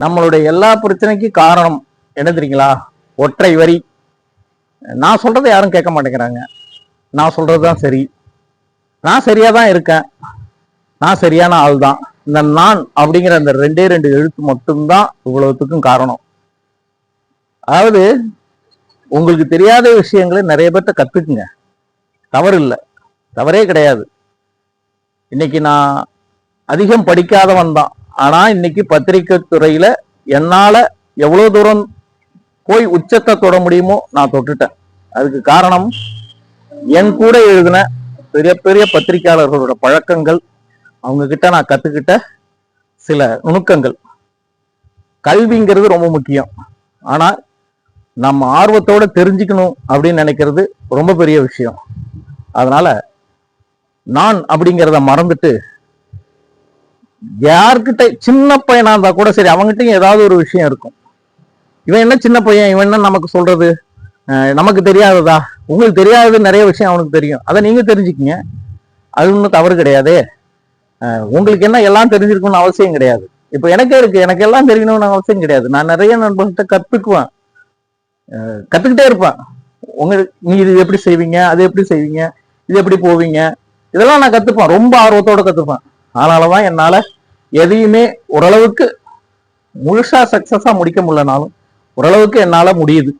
நம்மளுடைய எல்லா பிரச்சனைக்கும் காரணம் என்ன தெரியுங்களா? ஒற்றை வரி. நான் சொல்றதை யாரும் கேட்க மாட்டேங்கிறாங்க. நான் சொல்றதுதான் சரி, நான் சரியா தான் இருக்கேன், நான் சரியான ஆள் தான். இந்த நான் அப்படிங்கிற அந்த ரெண்டே ரெண்டு எழுத்து மட்டும்தான் இவ்வளவுத்துக்கும் காரணம். அதாவது உங்களுக்கு தெரியாத விஷயங்களை நிறைய பேர்த்த கத்துக்குங்க, தவறு இல்லை, தவறே கிடையாது. இன்னைக்கு நான் அதிகம் படிக்காதவன் தான், ஆனா இன்னைக்கு பத்திரிகை துறையில என்னால எவ்வளவு தூரம் போய் உச்சத்தை தொட முடியுமோ நான் தொட்டுட்டேன். அதுக்கு காரணம் என் கூட எழுதின பெரிய பெரிய பத்திரிகையாளர்களோட பழக்கங்கள், அவங்க கிட்ட நான் கத்துக்கிட்ட சில நுணுக்கங்கள். கல்விங்கிறது ரொம்ப முக்கியம், ஆனா நம்ம ஆர்வத்தோட தெரிஞ்சுக்கணும் அப்படின்னு நினைக்கிறது ரொம்ப பெரிய விஷயம். அதனால நான் அப்படிங்கிறத மறந்துட்டு யார்கிட்ட சின்ன பையனா இருந்தா கூட சரி, அவங்ககிட்டயும் ஏதாவது ஒரு விஷயம் இருக்கும். இவன் என்ன சின்ன பையன், இவன் என்ன நமக்கு சொல்றது, நமக்கு தெரியாததா? உங்களுக்கு தெரியாதது நிறைய விஷயம் அவனுக்கு தெரியும், அதை நீங்க தெரிஞ்சுக்கிங்க. அது ஒன்றும் தவறு கிடையாது. உங்களுக்கு என்ன எல்லாம் தெரிஞ்சிருக்கணும்னு அவசியம் கிடையாது. இப்ப எனக்கே இருக்கு, எனக்கு எல்லாம் தெரியணும்னு அவசியம் கிடையாது. நான் நிறைய நண்பர்கள்ட்ட கத்துக்குவேன், கத்துக்கிட்டே இருப்பேன். நீ இது எப்படி செய்வீங்க, அது எப்படி செய்வீங்க, இது எப்படி போவீங்க, இதெல்லாம் நான் கத்துப்பேன், ரொம்ப ஆர்வத்தோட கத்துப்பேன். அதனாலதான் என்னால எதையுமே ஓரளவுக்கு முழுசா சக்சஸா முடிக்க முடியலனாலும் ஓரளவுக்கு என்னால முடியுது.